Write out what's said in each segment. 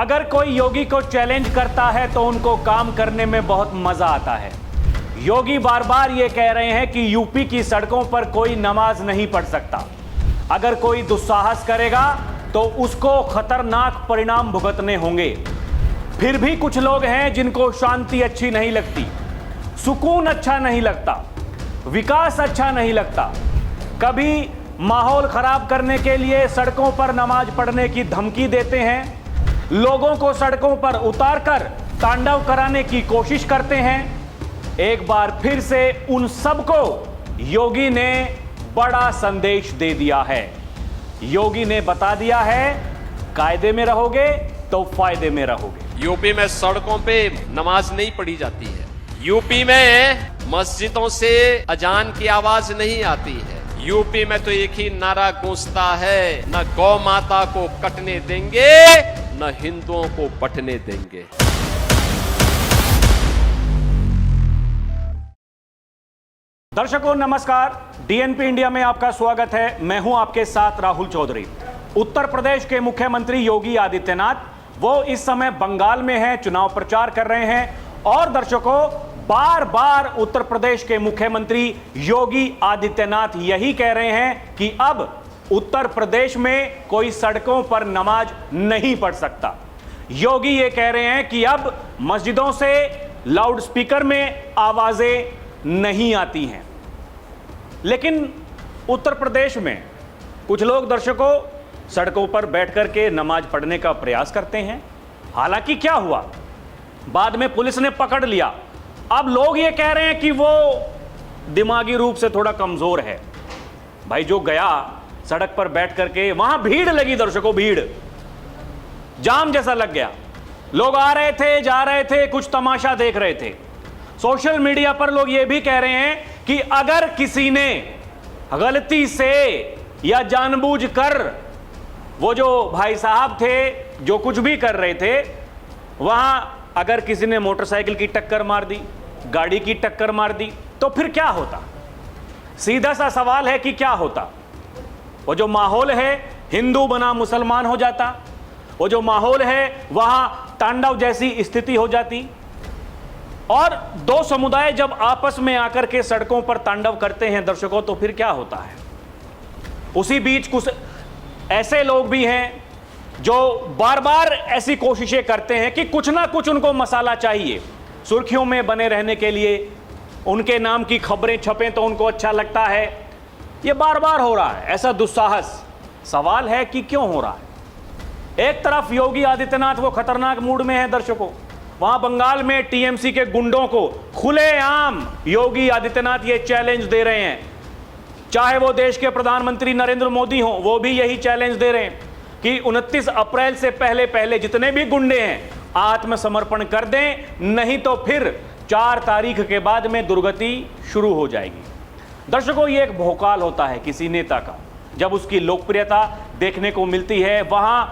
अगर कोई योगी को चैलेंज करता है तो उनको काम करने में बहुत मजा आता है। योगी बार बार ये कह रहे हैं कि यूपी की सड़कों पर कोई नमाज नहीं पढ़ सकता। अगर कोई दुस्साहस करेगा तो उसको खतरनाक परिणाम भुगतने होंगे। फिर भी कुछ लोग हैं जिनको शांति अच्छी नहीं लगती, सुकून अच्छा नहीं लगता, विकास अच्छा नहीं लगता। कभी माहौल खराब करने के लिए सड़कों पर नमाज पढ़ने की धमकी देते हैं, लोगों को सड़कों पर उतारकर तांडव कराने की कोशिश करते हैं। एक बार फिर से उन सबको योगी ने बड़ा संदेश दे दिया है। योगी ने बता दिया है, कायदे में रहोगे तो फायदे में रहोगे। यूपी में सड़कों पे नमाज नहीं पढ़ी जाती है। यूपी में मस्जिदों से अजान की आवाज नहीं आती है। यूपी में तो एक ही नारा गूंजता है, न गौ माता को कटने देंगे, न हिंदुओं को बंटने देंगे। दर्शकों नमस्कार, डीएनपी इंडिया में आपका स्वागत है। मैं हूं आपके साथ राहुल चौधरी। उत्तर प्रदेश के मुख्यमंत्री योगी आदित्यनाथ वो इस समय बंगाल में हैं, चुनाव प्रचार कर रहे हैं। और दर्शकों, बार बार उत्तर प्रदेश के मुख्यमंत्री योगी आदित्यनाथ यही कह रहे हैं कि अब उत्तर प्रदेश में कोई सड़कों पर नमाज नहीं पढ़ सकता। योगी ये कह रहे हैं कि अब मस्जिदों से लाउडस्पीकर में आवाजें नहीं आती हैं। लेकिन उत्तर प्रदेश में कुछ लोग दर्शकों सड़कों पर बैठकर के नमाज पढ़ने का प्रयास करते हैं। हालांकि क्या हुआ, बाद में पुलिस ने पकड़ लिया। अब लोग ये कह रहे हैं कि वो दिमागी रूप से थोड़ा कमजोर है। भाई जो गया सड़क पर बैठ करके, वहां भीड़ लगी दर्शकों, भीड़ जाम जैसा लग गया। लोग आ रहे थे, जा रहे थे, कुछ तमाशा देख रहे थे। सोशल मीडिया पर लोग ये भी कह रहे हैं कि अगर किसी ने गलती से या जानबूझकर, वो जो भाई साहब थे जो कुछ भी कर रहे थे, वहां अगर किसी ने मोटरसाइकिल की टक्कर मार दी, गाड़ी की टक्कर मार दी, तो फिर क्या होता? सीधा सा सवाल है कि क्या होता? वो जो माहौल है हिंदू बना मुसलमान हो जाता, वो जो माहौल है वहां तांडव जैसी स्थिति हो जाती। और दो समुदाय जब आपस में आकर के सड़कों पर तांडव करते हैं दर्शकों, तो फिर क्या होता है? उसी बीच कुछ ऐसे लोग भी हैं जो बार बार ऐसी कोशिशें करते हैं कि कुछ ना कुछ उनको मसाला चाहिए, सुर्खियों में बने रहने के लिए। उनके नाम की खबरें छपें तो उनको अच्छा लगता है। ये बार बार हो रहा है ऐसा दुस्साहस। सवाल है कि क्यों हो रहा है? एक तरफ योगी आदित्यनाथ वो खतरनाक मूड में है दर्शकों। वहां बंगाल में टीएमसी के गुंडों को खुलेआम योगी आदित्यनाथ ये चैलेंज दे रहे हैं। चाहे वो देश के प्रधानमंत्री नरेंद्र मोदी हों, वो भी यही चैलेंज दे रहे हैं कि 29 अप्रैल से पहले पहले जितने भी गुंडे हैं आत्मसमर्पण कर दें, नहीं तो फिर 4 तारीख के बाद में दुर्गति शुरू हो जाएगी। दर्शकों, ये एक भौकाल होता है किसी नेता का। जब उसकी लोकप्रियता देखने को मिलती है, वहां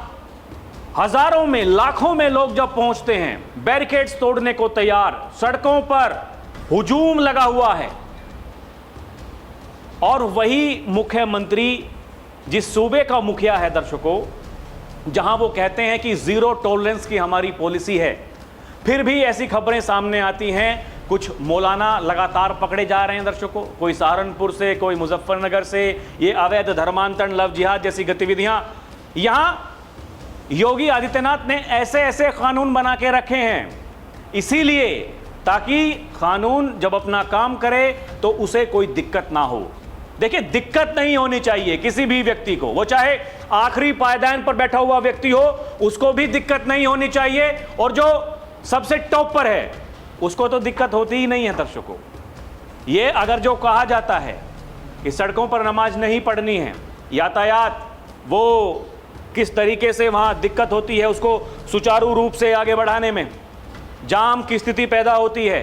हजारों में, लाखों में लोग जब पहुंचते हैं, बैरिकेड्स तोड़ने को तैयार, सड़कों पर हुजूम लगा हुआ है। और वही मुख्यमंत्री जिस सूबे का मुखिया है दर्शकों, जहां वो कहते हैं कि जीरो टॉलरेंस की हमारी पॉलिसी है, फिर भी ऐसी खबरें सामने आती हैं। कुछ मौलाना लगातार पकड़े जा रहे हैं दर्शकों, कोई सहारनपुर से, कोई मुजफ्फरनगर से। ये अवैध धर्मांतरण, लव जिहाद जैसी गतिविधियां, यहां योगी आदित्यनाथ ने ऐसे ऐसे कानून बना के रखे हैं इसीलिए ताकि कानून जब अपना काम करे तो उसे कोई दिक्कत ना हो। देखिए, दिक्कत नहीं होनी चाहिए किसी भी व्यक्ति को, वो चाहे आखिरी पायदान पर बैठा हुआ व्यक्ति हो, उसको भी दिक्कत नहीं होनी चाहिए। और जो सबसे टॉप पर है उसको तो दिक्कत होती ही नहीं है दर्शकों। ये अगर जो कहा जाता है कि सड़कों पर नमाज नहीं पढ़नी है, यातायात वो किस तरीके से वहां दिक्कत होती है उसको सुचारू रूप से आगे बढ़ाने में, जाम की स्थिति पैदा होती है,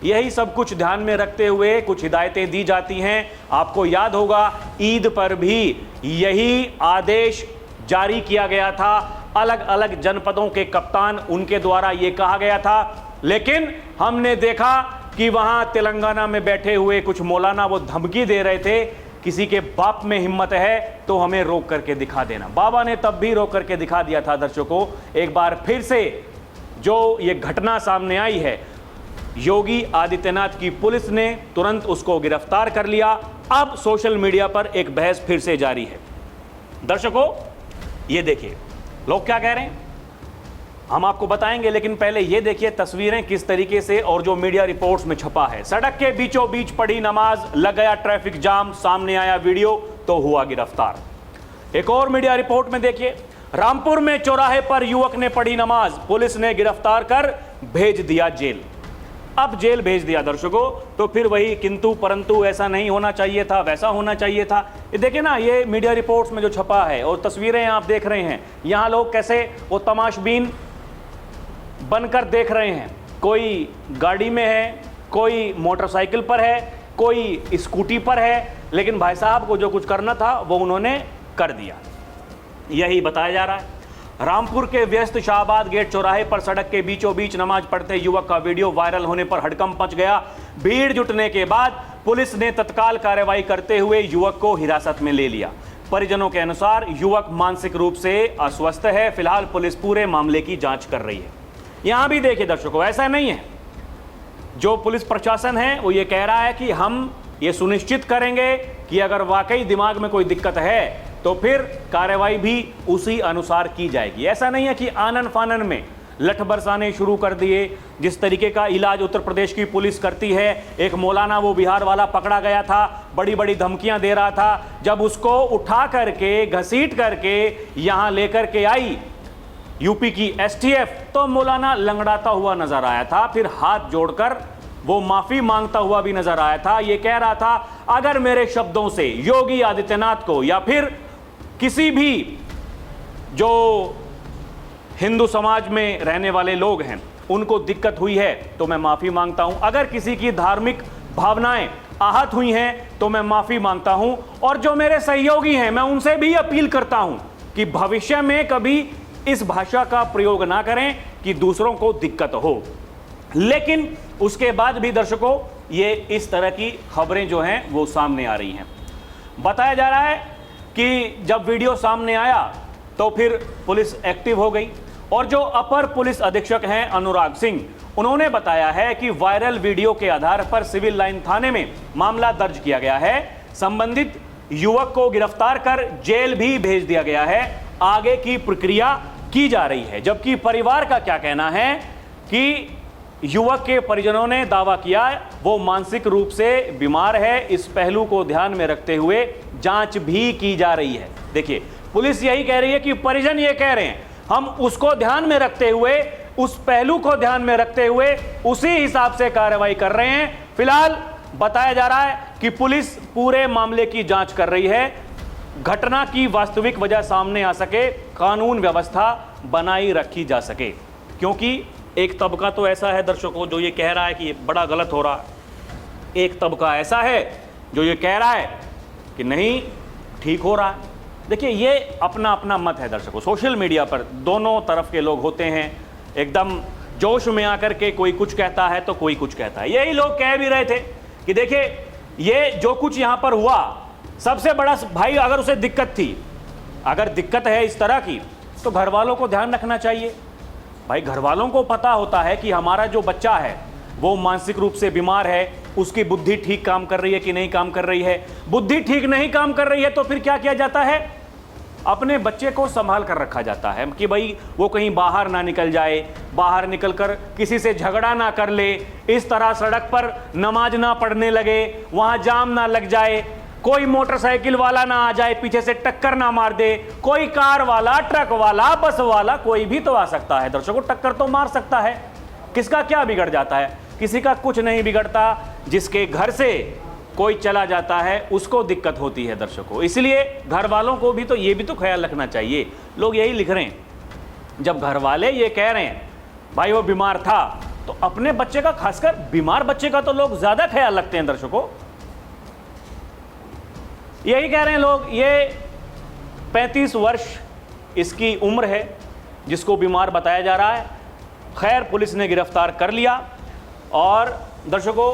यही सब कुछ ध्यान में रखते हुए कुछ हिदायतें दी जाती हैं। आपको याद होगा ईद पर भी यही आदेश जारी किया गया था। अलग अलग जनपदों के कप्तान, उनके द्वारा यह कहा गया था। लेकिन हमने देखा कि वहां तेलंगाना में बैठे हुए कुछ मौलाना वो धमकी दे रहे थे किसी के बाप में हिम्मत है तो हमें रोक करके दिखा देना। बाबा ने तब भी रोक करके दिखा दिया था दर्शकों। एक बार फिर से जो ये घटना सामने आई है, योगी आदित्यनाथ की पुलिस ने तुरंत उसको गिरफ्तार कर लिया। अब सोशल मीडिया पर एक बहस फिर से जारी है। दर्शकों, ये देखिए लोग क्या कह रहे हैं, हम आपको बताएंगे, लेकिन पहले ये देखिए तस्वीरें किस तरीके से और जो मीडिया रिपोर्ट्स में छपा है। सड़क के बीचों बीच पड़ी नमाज, लग गया ट्रैफिक जाम, सामने आया वीडियो तो हुआ गिरफ्तार। एक और मीडिया रिपोर्ट में देखिए, रामपुर में चौराहे पर युवक ने पढ़ी नमाज, पुलिस ने गिरफ्तार कर भेज दिया जेल। अब जेल भेज दिया दर्शकों, तो फिर वही किंतु परंतु, ऐसा नहीं होना चाहिए था, वैसा होना चाहिए था। ये देखिए ना, ये मीडिया रिपोर्ट्स में जो छपा है और तस्वीरें आप देख रहे हैं, यहाँ लोग कैसे वो तमाशबीन बनकर देख रहे हैं। कोई गाड़ी में है, कोई मोटरसाइकिल पर है, कोई स्कूटी पर है, लेकिन भाई साहब को जो कुछ करना था वो उन्होंने कर दिया। यही बताया जा रहा है। रामपुर के व्यस्त शाहबाद गेट चौराहे पर सड़क के बीचों बीच नमाज पढ़ते युवक का वीडियो वायरल होने पर हड़कंप मच गया। भीड़ जुटने के बाद पुलिस ने तत्काल कार्रवाई करते हुए युवक को हिरासत में ले लिया। परिजनों के अनुसार युवक मानसिक रूप से अस्वस्थ है। फिलहाल पुलिस पूरे मामले की जांच कर रही है। यहां भी देखिए दर्शकों, ऐसा नहीं है, जो पुलिस प्रशासन है वो ये कह रहा है कि हम ये सुनिश्चित करेंगे कि अगर वाकई दिमाग में कोई दिक्कत है तो फिर कार्रवाई भी उसी अनुसार की जाएगी। ऐसा नहीं है कि आनन फानन में लठ बरसाने शुरू कर दिए, जिस तरीके का इलाज उत्तर प्रदेश की पुलिस करती है। एक मौलाना वो बिहार वाला पकड़ा गया था, बड़ी बड़ी धमकियां दे रहा था, जब उसको उठा करके घसीट करके यहां लेकर के आई यूपी की एसटीएफ, तो मौलाना लंगड़ाता हुआ नजर आया था, फिर हाथ जोड़कर वो माफी मांगता हुआ भी नजर आया था। ये कह रहा था, अगर मेरे शब्दों से योगी आदित्यनाथ को या फिर किसी भी जो हिंदू समाज में रहने वाले लोग हैं उनको दिक्कत हुई है तो मैं माफी मांगता हूं। अगर किसी की धार्मिक भावनाएं आहत हुई हैं तो मैं माफी मांगता हूं। और जो मेरे सहयोगी हैं मैं उनसे भी अपील करता हूं कि भविष्य में कभी इस भाषा का प्रयोग ना करें कि दूसरों को दिक्कत हो। लेकिन उसके बाद भी दर्शकों, ये इस तरह की खबरें जो हैं वो सामने आ रही हैं। बताया जा रहा है कि जब वीडियो सामने आया तो फिर पुलिस एक्टिव हो गई और जो अपर पुलिस अधीक्षक हैं अनुराग सिंह, उन्होंने बताया है कि वायरल वीडियो के आधार पर सिविल लाइन थाने में मामला दर्ज किया गया है। संबंधित युवक को गिरफ्तार कर जेल भी भेज दिया गया है। आगे की प्रक्रिया की जा रही है। जबकि परिवार का क्या कहना है कि युवक के परिजनों ने दावा किया वो मानसिक रूप से बीमार है। इस पहलू को ध्यान में रखते हुए जांच भी की जा रही है। देखिए, पुलिस यही कह रही है कि परिजन ये कह रहे हैं, हम उसको ध्यान में रखते हुए, उस पहलू को ध्यान में रखते हुए उसी हिसाब से कार्रवाई कर रहे हैं। फिलहाल बताया जा रहा है कि पुलिस पूरे मामले की जांच कर रही है। घटना की वास्तविक वजह सामने आ सके, कानून व्यवस्था बनाई रखी जा सके। क्योंकि एक तबका तो ऐसा है दर्शकों जो ये कह रहा है कि ये बड़ा गलत हो रहा है, एक तबका ऐसा है जो ये कह रहा है कि नहीं ठीक हो रहा है। देखिए, ये अपना अपना मत है दर्शकों। सोशल मीडिया पर दोनों तरफ के लोग होते हैं, एकदम जोश में आकर के कोई कुछ कहता है तो कोई कुछ कहता है। यही लोग कह भी रहे थे कि देखिए ये जो कुछ यहाँ पर हुआ, सबसे बड़ा भाई अगर उसे दिक्कत थी, अगर दिक्कत है इस तरह की, तो घर वालों को ध्यान रखना चाहिए। भाई घर वालों को पता होता है कि हमारा जो बच्चा है वो मानसिक रूप से बीमार है, उसकी बुद्धि ठीक काम कर रही है कि नहीं काम कर रही है। बुद्धि ठीक नहीं काम कर रही है तो फिर क्या किया जाता है, अपने बच्चे को संभाल कर रखा जाता है कि भाई वो कहीं बाहर ना निकल जाए, बाहर निकलकर किसी से झगड़ा ना कर ले, इस तरह सड़क पर नमाज ना पढ़ने लगे, वहां जाम ना लग जाए, कोई मोटरसाइकिल वाला ना आ जाए पीछे से टक्कर ना मार दे, कोई कार वाला, ट्रक वाला, बस वाला, कोई भी तो आ सकता है दर्शकों, टक्कर तो मार सकता है। किसका क्या बिगड़ जाता है, किसी का कुछ नहीं बिगड़ता। जिसके घर से कोई चला जाता है उसको दिक्कत होती है दर्शकों। इसलिए घर वालों को भी तो ये भी तो ख्याल रखना चाहिए। लोग यही लिख रहे हैं, जब घर वाले ये कह रहे हैं भाई वो बीमार था, तो अपने बच्चे का, खासकर बीमार बच्चे का तो लोग ज्यादा ख्याल रखते हैं दर्शकों। यही कह रहे हैं लोग, ये 35 वर्ष इसकी उम्र है जिसको बीमार बताया जा रहा है। खैर, पुलिस ने गिरफ्तार कर लिया। और दर्शकों,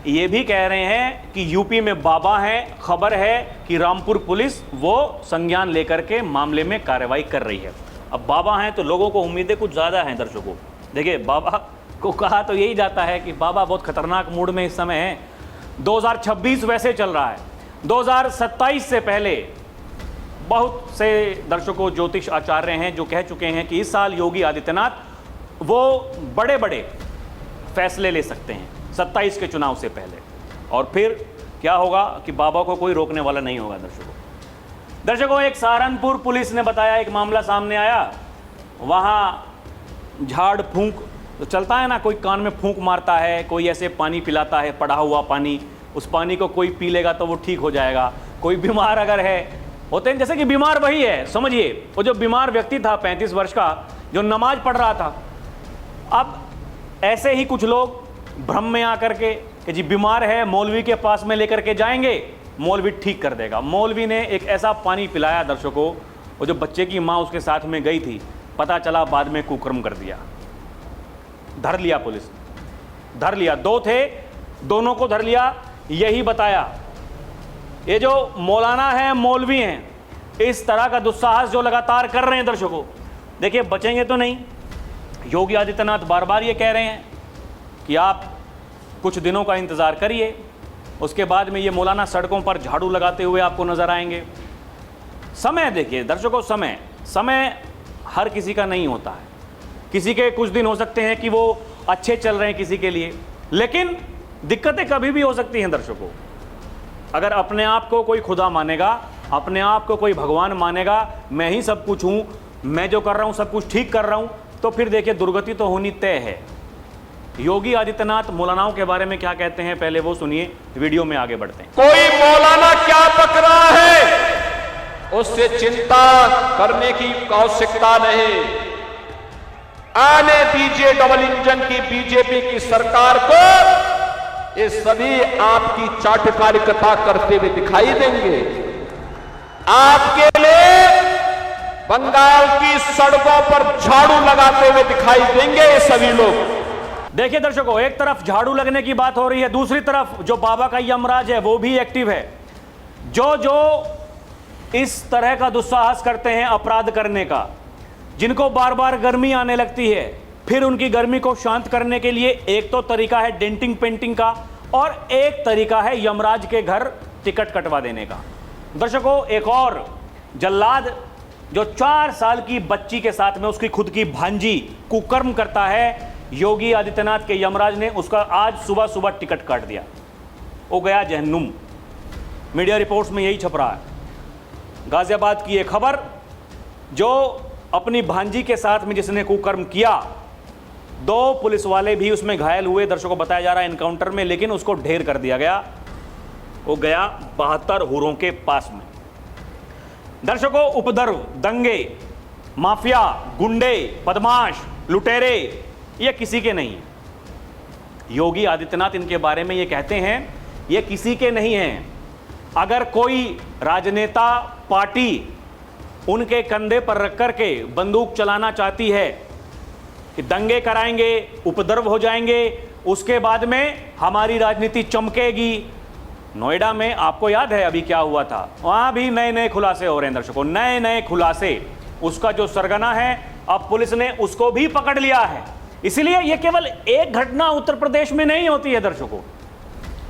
ये भी कह रहे हैं कि यूपी में बाबा हैं। खबर है कि रामपुर पुलिस वो संज्ञान लेकर के मामले में कार्रवाई कर रही है। अब बाबा हैं तो लोगों को उम्मीदें कुछ ज़्यादा हैं। दर्शकों देखिए, बाबा को कहा तो यही जाता है कि बाबा बहुत खतरनाक मूड में इस समय है। 2026 वैसे चल रहा है, 2027 से पहले बहुत से दर्शकों ज्योतिष आचार्य हैं जो कह चुके हैं कि इस साल योगी आदित्यनाथ वो बड़े बड़े फैसले ले सकते हैं 27 के चुनाव से पहले। और फिर क्या होगा कि बाबा को कोई रोकने वाला नहीं होगा। दर्शकों एक सहारनपुर पुलिस ने बताया, एक मामला सामने आया, वहाँ झाड़ फूंक तो चलता है ना, कोई कान में फूंक मारता है, कोई ऐसे पानी पिलाता है, पड़ा हुआ पानी, उस पानी को कोई पी लेगा तो वो ठीक हो जाएगा। कोई बीमार अगर है, होते हैं जैसे कि बीमार वही है, समझिए वो जो बीमार व्यक्ति था 35 वर्ष का जो नमाज पढ़ रहा था, अब ऐसे ही कुछ लोग भ्रम में आकर के कि जी बीमार है, मौलवी के पास में लेकर के जाएंगे, मौलवी ठीक कर देगा। मौलवी ने एक ऐसा पानी पिलाया दर्शकों, वो जो बच्चे की माँ उसके साथ में गई थी, पता चला बाद में कुकर्म कर दिया। धर लिया पुलिस, धर लिया, 2 थे, दोनों को धर लिया। यही बताया ये जो मौलाना हैं, मौलवी हैं, इस तरह का दुस्साहस जो लगातार कर रहे हैं दर्शकों, देखिए बचेंगे तो नहीं। योगी आदित्यनाथ बार बार ये कह रहे हैं कि आप कुछ दिनों का इंतज़ार करिए, उसके बाद में ये मौलाना सड़कों पर झाड़ू लगाते हुए आपको नजर आएंगे। समय देखिए दर्शकों, समय हर किसी का नहीं होता है। किसी के कुछ दिन हो सकते हैं कि वो अच्छे चल रहे हैं किसी के लिए, लेकिन दिक्कतें कभी भी हो सकती हैं दर्शकों। अगर अपने आप को कोई खुदा मानेगा, अपने आप को कोई भगवान मानेगा, मैं ही सब कुछ हूँ, मैं जो कर रहा हूँ सब कुछ ठीक कर रहा हूँ, तो फिर देखिए दुर्गति तो होनी तय है। योगी आदित्यनाथ मौलानाओं के बारे में क्या कहते हैं, पहले वो सुनिए, वीडियो में आगे बढ़ते हैं। कोई मौलाना क्या पक रहा है उससे चिंता करने की आवश्यकता नहीं। आने दीजिए डबल इंजन की बीजेपी की सरकार को, ये सभी आपकी चाटकारिता करते हुए दिखाई देंगे। आपके लिए बंगाल की सड़कों पर झाड़ू लगाते हुए दिखाई देंगे ये सभी लोग। देखिए दर्शकों, एक तरफ झाड़ू लगने की बात हो रही है, दूसरी तरफ जो बाबा का यमराज है वो भी एक्टिव है। जो इस तरह का दुस्साहस करते हैं अपराध करने का, जिनको बार बार गर्मी आने लगती है, फिर उनकी गर्मी को शांत करने के लिए एक तो तरीका है डेंटिंग पेंटिंग का, और एक तरीका है यमराज के घर टिकट कटवा देने का। दर्शकों एक और जल्लाद जो 4 साल की बच्ची के साथ में उसकी खुद की भांजी कुकर्म करता है, योगी आदित्यनाथ के यमराज ने उसका आज सुबह सुबह टिकट काट दिया, वो गया जहन्नुम। मीडिया रिपोर्ट्स में यही छप रहा है। गाजियाबाद की एक खबर, जो अपनी भांजी के साथ में जिसने कुकर्म किया, 2 पुलिस वाले भी उसमें घायल हुए, दर्शकों को बताया जा रहा है एनकाउंटर में, लेकिन उसको ढेर कर दिया गया। वो गया 72 हुरों के पास में। दर्शकों उपद्रव, दंगे, माफिया, गुंडे, बदमाश, लुटेरे, ये किसी के नहीं है। योगी आदित्यनाथ इनके बारे में ये कहते हैं ये किसी के नहीं हैं। अगर कोई राजनेता पार्टी उनके कंधे पर रख करके बंदूक चलाना चाहती है कि दंगे कराएंगे, उपद्रव हो जाएंगे, उसके बाद में हमारी राजनीति चमकेगी। नोएडा में आपको याद है अभी क्या हुआ था, वहां भी नए नए खुलासे हो रहे हैं दर्शकों, नए नए खुलासे। उसका जो सरगना है अब पुलिस ने उसको भी पकड़ लिया है। इसलिए यह केवल एक घटना उत्तर प्रदेश में नहीं होती है दर्शकों।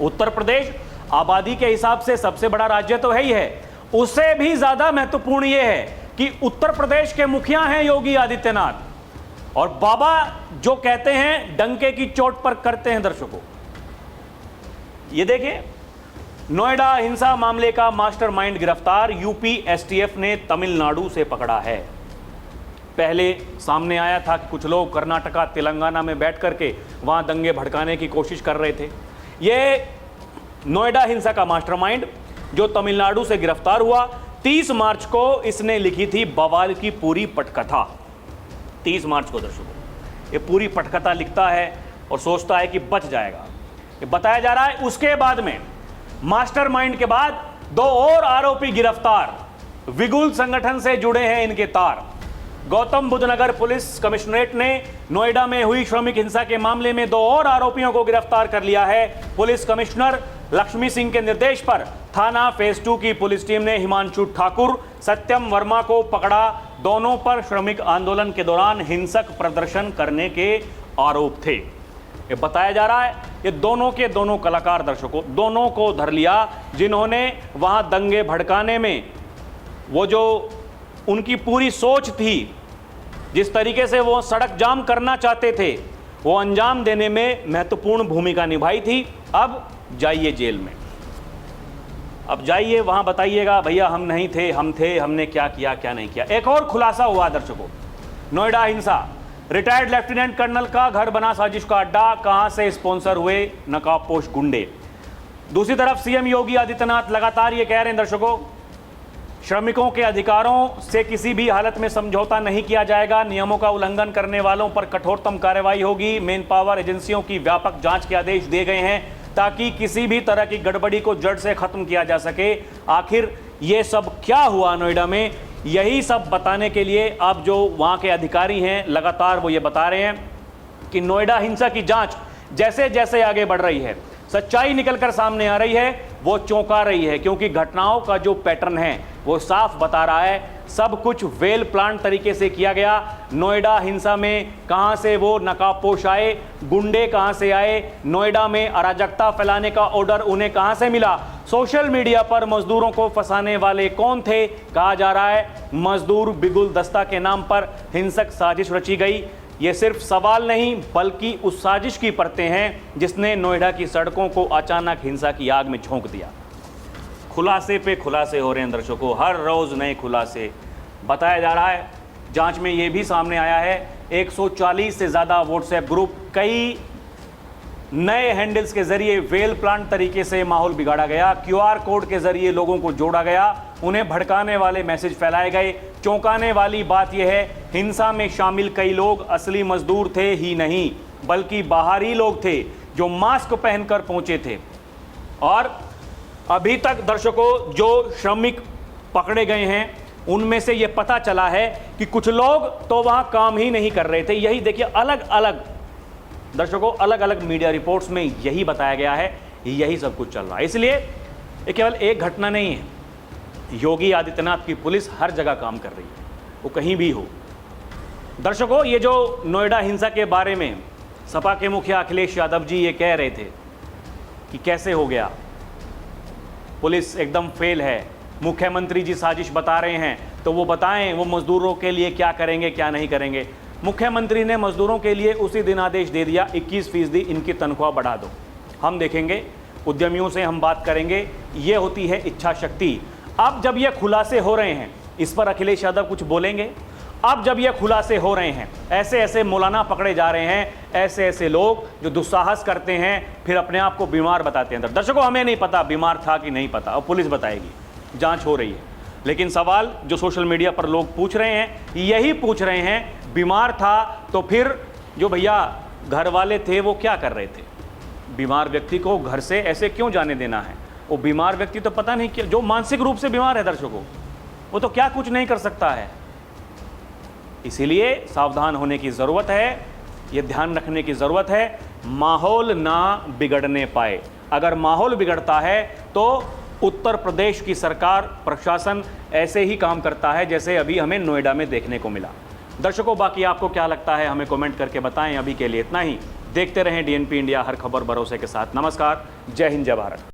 उत्तर प्रदेश आबादी के हिसाब से सबसे बड़ा राज्य तो है ही है, उससे भी ज्यादा महत्वपूर्ण यह है कि उत्तर प्रदेश के मुखिया हैं योगी आदित्यनाथ, और बाबा जो कहते हैं डंके की चोट पर करते हैं दर्शकों। ये देखिए, नोएडा हिंसा मामले का मास्टरमाइंड गिरफ्तार यूपी एसटीएफ ने तमिलनाडु से पकड़ा है। पहले सामने आया था कि कुछ लोग कर्नाटका तेलंगाना में बैठ करके वहां दंगे भड़काने की कोशिश कर रहे थे। ये नोएडा हिंसा का मास्टरमाइंड जो तमिलनाडु से गिरफ्तार हुआ, 30 मार्च को इसने लिखी थी बवाल की पूरी पटकथा। 30 मार्च को दर्शकों ये पूरी पटकथा लिखता है और सोचता है कि बच जाएगा। ये बताया जा रहा है उसके बाद में मास्टरमाइंड के बाद 2 और आरोपी गिरफ्तार। विगुल संगठन से जुड़े हैं इनके तार। गौतम बुद्ध नगर पुलिस कमिश्नरेट ने नोएडा में हुई श्रमिक हिंसा के मामले में 2 और आरोपियों को गिरफ्तार कर लिया है। पुलिस कमिश्नर लक्ष्मी सिंह के निर्देश पर थाना फेज 2 की पुलिस टीम ने हिमांशु ठाकुर, सत्यम वर्मा को पकड़ा। दोनों पर श्रमिक आंदोलन के दौरान हिंसक प्रदर्शन करने के आरोप थे। ये बताया जा रहा है ये दोनों के दोनों कलाकार, दर्शकों, दोनों को धर लिया जिन्होंने वहां दंगे भड़काने में वो जो उनकी पूरी सोच थी, जिस तरीके से वो सड़क जाम करना चाहते थे, वो अंजाम देने में महत्वपूर्ण भूमिका निभाई थी। अब जाइए जेल में, अब जाइए वहां बताइएगा भैया हम नहीं थे, हम थे, हमने क्या किया क्या नहीं किया। एक और खुलासा हुआ दर्शकों, नोएडा हिंसा, रिटायर्ड लेफ्टिनेंट कर्नल का घर बना साजिश का अड्डा, कहां से स्पॉन्सर हुए नकाबपोश गुंडे। दूसरी तरफ सीएम योगी आदित्यनाथ लगातार ये कह रहे हैं दर्शकों, श्रमिकों के अधिकारों से किसी भी हालत में समझौता नहीं किया जाएगा, नियमों का उल्लंघन करने वालों पर कठोरतम कार्रवाई होगी। मेन पावर एजेंसियों की व्यापक जांच के आदेश दिए गए हैं ताकि किसी भी तरह की गड़बड़ी को जड़ से खत्म किया जा सके। आखिर ये सब क्या हुआ नोएडा में, यही सब बताने के लिए अब जो वहां के अधिकारी हैं लगातार वो ये बता रहे हैं कि नोएडा हिंसा की जांच जैसे जैसे आगे बढ़ रही है, सच्चाई निकलकर सामने आ रही है, वो चौंका रही है, क्योंकि घटनाओं का जो पैटर्न है वो साफ बता रहा है सब कुछ वेल प्लान तरीके से किया गया। नोएडा हिंसा में कहां से वो नकाबपोश आए, गुंडे कहां से आए, नोएडा में अराजकता फैलाने का ऑर्डर उन्हें कहां से मिला, सोशल मीडिया पर मजदूरों को फंसाने वाले कौन थे। कहा जा रहा है मजदूर बिगुल दस्ता के नाम पर हिंसक साजिश रची गई। ये सिर्फ सवाल नहीं बल्कि उस साजिश की परतें हैं जिसने नोएडा की सड़कों को अचानक हिंसा की आग में झोंक दिया। खुलासे पे खुलासे हो रहे हैं दर्शकों, हर रोज नए खुलासे। बताया जा रहा है जांच में ये भी सामने आया है 140 से ज़्यादा व्हाट्सएप ग्रुप, कई नए हैंडल्स के जरिए वेल प्लान तरीके से माहौल बिगाड़ा गया, QR कोड के जरिए लोगों को जोड़ा गया, उन्हें भड़काने वाले मैसेज फैलाए गए। चौंकाने वाली बात यह है हिंसा में शामिल कई लोग असली मजदूर थे ही नहीं बल्कि बाहरी लोग थे जो मास्क पहनकर पहुंचे थे। और अभी तक दर्शकों जो श्रमिक पकड़े गए हैं उनमें से यह पता चला है कि कुछ लोग तो वहां काम ही नहीं कर रहे थे। यही देखिए अलग अलग दर्शकों अलग अलग मीडिया रिपोर्ट्स में यही बताया गया है, यही सब कुछ चल रहा है। इसलिए ये केवल एक घटना नहीं है, योगी आदित्यनाथ की पुलिस हर जगह काम कर रही है, वो कहीं भी हो। दर्शकों ये जो नोएडा हिंसा के बारे में सपा के मुखिया अखिलेश यादव जी ये कह रहे थे कि कैसे हो गया, पुलिस एकदम फेल है, मुख्यमंत्री जी साजिश बता रहे हैं तो वो बताएं वो मजदूरों के लिए क्या करेंगे क्या नहीं करेंगे। मुख्यमंत्री ने मजदूरों के लिए उसी दिन आदेश दे दिया 21% इनकी तनख्वाह बढ़ा दो। हम देखेंगे, उद्यमियों से हम बात करेंगे, ये होती है इच्छा शक्ति। अब जब ये खुलासे हो रहे हैं इस पर अखिलेश यादव कुछ बोलेंगे। अब जब ये खुलासे हो रहे हैं, ऐसे ऐसे मौलाना पकड़े जा रहे हैं, ऐसे ऐसे लोग जो दुस्साहस करते हैं फिर अपने आप को बीमार बताते हैं। दर्शकों हमें नहीं पता बीमार था कि नहीं पता, अब पुलिस बताएगी, जांच हो रही है। लेकिन सवाल जो सोशल मीडिया पर लोग पूछ रहे हैं यही पूछ रहे हैं, बीमार था तो फिर जो भैया घर वाले थे वो क्या कर रहे थे? बीमार व्यक्ति को घर से ऐसे क्यों जाने देना है? वो बीमार व्यक्ति तो पता नहीं क्या, जो मानसिक रूप से बीमार है दर्शकों, वो तो क्या कुछ नहीं कर सकता है। इसीलिए सावधान होने की ज़रूरत है, ये ध्यान रखने की ज़रूरत है माहौल ना बिगड़ने पाए। अगर माहौल बिगड़ता है तो उत्तर प्रदेश की सरकार प्रशासन ऐसे ही काम करता है जैसे अभी हमें नोएडा में देखने को मिला। दर्शकों बाकी आपको क्या लगता है हमें कमेंट करके बताएं। अभी के लिए इतना ही, देखते रहें DNP इंडिया, हर खबर भरोसे के साथ। नमस्कार, जय हिंद, जय भारत।